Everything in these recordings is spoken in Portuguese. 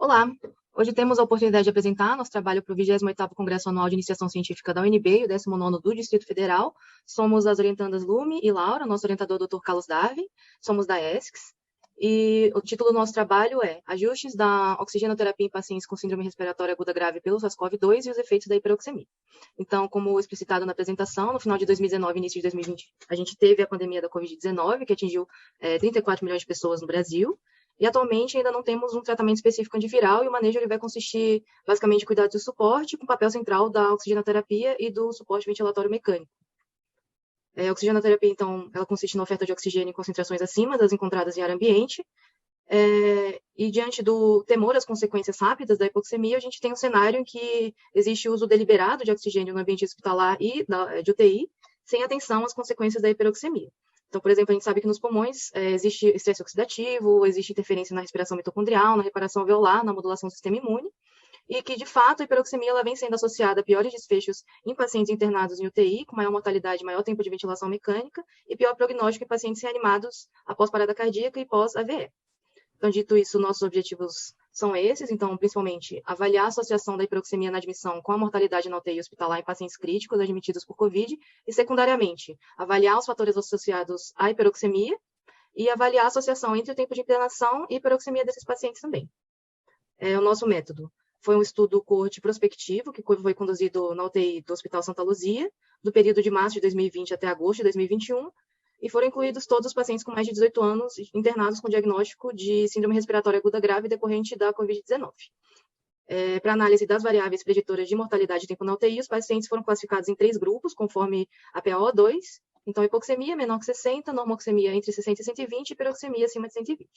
Olá, hoje temos a oportunidade de apresentar nosso trabalho para o 28º Congresso Anual de Iniciação Científica da UNB e o 19º do Distrito Federal. Somos as orientandas Lume e Laura, nosso orientador Dr. Carlos Darwin, somos da ESCS, e o título do nosso trabalho é Ajustes da oxigenoterapia em pacientes com síndrome respiratória aguda grave pelo SARS-CoV-2 e os efeitos da hiperoxemia. Então, como explicitado na apresentação, no final de 2019 e início de 2020, a gente teve a pandemia da Covid-19, que atingiu 34 milhões de pessoas no Brasil. E atualmente ainda não temos um tratamento específico antiviral e o manejo ele vai consistir basicamente em cuidados de suporte, com papel central da oxigenoterapia e do suporte ventilatório mecânico. A oxigenoterapia, então, ela consiste na oferta de oxigênio em concentrações acima das encontradas em ar ambiente. E diante do temor às consequências rápidas da hipoxemia, a gente tem um cenário em que existe o uso deliberado de oxigênio no ambiente hospitalar e de UTI, sem atenção às consequências da hiperoxemia. Então, por exemplo, a gente sabe que nos pulmões existe estresse oxidativo, existe interferência na respiração mitocondrial, na reparação alveolar, na modulação do sistema imune, e que, de fato, a hiperoxemia ela vem sendo associada a piores desfechos em pacientes internados em UTI, com maior mortalidade, maior tempo de ventilação mecânica, e pior prognóstico em pacientes reanimados após parada cardíaca e pós-AVE. Então, dito isso, nossos objetivos são esses, então, principalmente, avaliar a associação da hiperoxemia na admissão com a mortalidade na UTI hospitalar em pacientes críticos admitidos por COVID, e, secundariamente, avaliar os fatores associados à hiperoxemia e avaliar a associação entre o tempo de internação e hiperoxemia desses pacientes também. O nosso método foi um estudo coorte prospectivo, que foi conduzido na UTI do Hospital Santa Luzia, do período de março de 2020 até agosto de 2021, e foram incluídos todos os pacientes com mais de 18 anos internados com diagnóstico de síndrome respiratória aguda grave decorrente da Covid-19. Para análise das variáveis preditoras de mortalidade e tempo na UTI, os pacientes foram classificados em 3 grupos, conforme a PaO2, então hipoxemia menor que 60, normoxemia entre 60 e 120 e hiperoxemia acima de 120.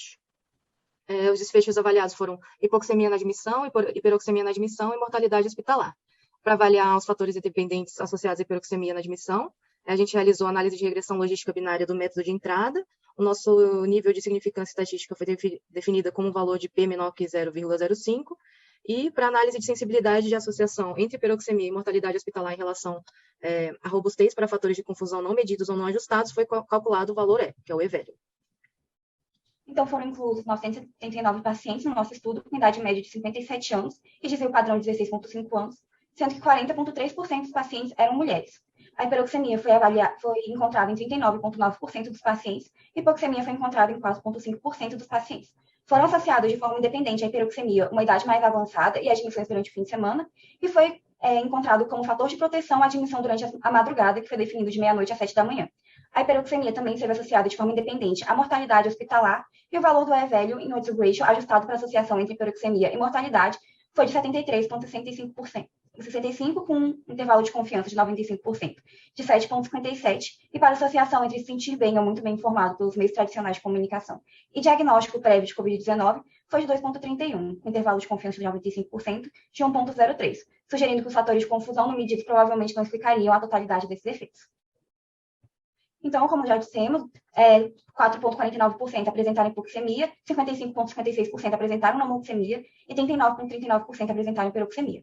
Os desfechos avaliados foram hipoxemia na admissão, hiperoxemia na admissão e mortalidade hospitalar. Para avaliar os fatores independentes associados à hiperoxemia na admissão, a gente realizou a análise de regressão logística binária do método de entrada. O nosso nível de significância estatística foi definida como um valor de P menor que 0,05. E para análise de sensibilidade de associação entre hiperoxemia e mortalidade hospitalar em relação à robustez para fatores de confusão não medidos ou não ajustados, foi calculado o valor E, que é o E-value. Então, foram inclusos 979 pacientes no nosso estudo, com idade média de 57 anos e desvio padrão de 16,5 anos, sendo que 40,3% dos pacientes eram mulheres. A hiperoxemia foi encontrada em 39,9% dos pacientes e a hipoxemia foi encontrada em 4,5% dos pacientes. Foram associados de forma independente à hiperoxemia uma idade mais avançada e admissões durante o fim de semana, e foi encontrado como fator de proteção a admissão durante a madrugada, que foi definido de meia-noite às 7 da manhã. A hiperoxemia também esteve associada de forma independente à mortalidade hospitalar, e o valor do E-value em odds ratio ajustado para a associação entre hiperoxemia e mortalidade foi de 73,65%. 65 com um intervalo de confiança de 95%, de 7,57%, e para associação entre se sentir bem ou muito bem informado pelos meios tradicionais de comunicação e diagnóstico prévio de Covid-19 foi de 2,31%, com intervalo de confiança de 95%, de 1,03%, sugerindo que os fatores de confusão não medidos provavelmente não explicariam a totalidade desses efeitos. Então, como já dissemos, 4,49% apresentaram hipoxemia, 55,56% apresentaram normoxemia e 39,39% apresentaram hiperoxemia.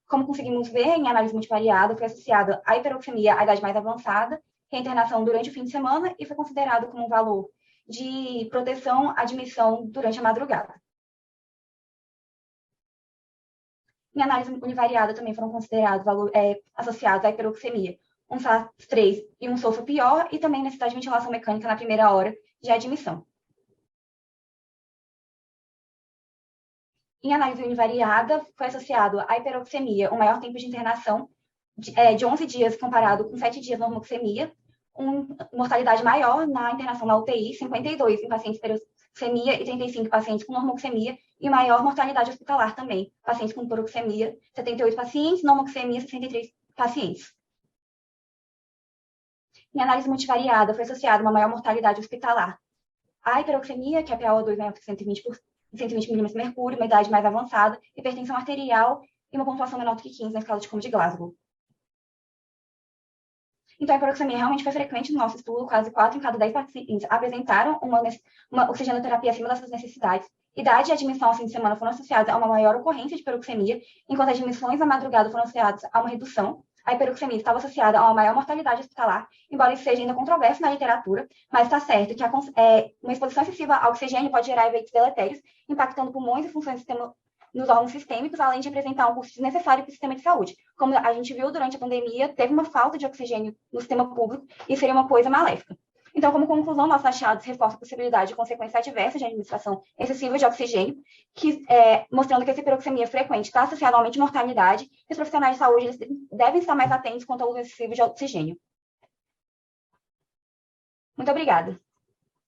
Como conseguimos ver, em análise multivariada, foi associada a hiperoxemia à idade mais avançada, reinternação durante o fim de semana e foi considerado como um valor de proteção à admissão durante a madrugada. Em análise univariada também foram considerados associados à hiperoxemia um SARS-3 e um sulfo pior, e também necessidade de ventilação mecânica na primeira hora de admissão. Em análise univariada, foi associado à hiperoxemia um maior tempo de internação de 11 dias comparado com 7 dias na normoxemia, mortalidade maior na internação na UTI, 52 em pacientes com hiperoxemia e 35 em pacientes com normoxemia, e maior mortalidade hospitalar também, pacientes com hiperoxemia, 78 pacientes, normoxemia, 63 pacientes. Em análise multivariada, foi associada uma maior mortalidade hospitalar à hiperoxemia, que é a PaO2 maior que 120 milímetros de mercúrio, uma idade mais avançada, hipertensão arterial e uma pontuação menor do que 15 na escala de Como de Glasgow. Então, a hiperoxemia realmente foi frequente no nosso estudo, quase 4 em cada 10 pacientes apresentaram uma oxigenoterapia acima das suas necessidades. Idade e admissão ao fim de semana foram associadas a uma maior ocorrência de hiperoxemia, enquanto as admissões na madrugada foram associadas a uma redução. a hiperoxemia estava associada a uma maior mortalidade hospitalar, embora isso seja ainda controverso na literatura, mas está certo que uma exposição excessiva ao oxigênio pode gerar efeitos deletérios, impactando pulmões e funções do sistema, nos órgãos sistêmicos, além de apresentar um custo desnecessário para o sistema de saúde. Como a gente viu durante a pandemia, teve uma falta de oxigênio no sistema público e seria uma coisa maléfica. Então, como conclusão, nossos achados reforçam a possibilidade de consequência adversa de administração excessiva de oxigênio, mostrando que essa hiperoxemia frequente está associada ao aumento de mortalidade e os profissionais de saúde devem estar mais atentos quanto ao uso excessivo de oxigênio. Muito obrigada.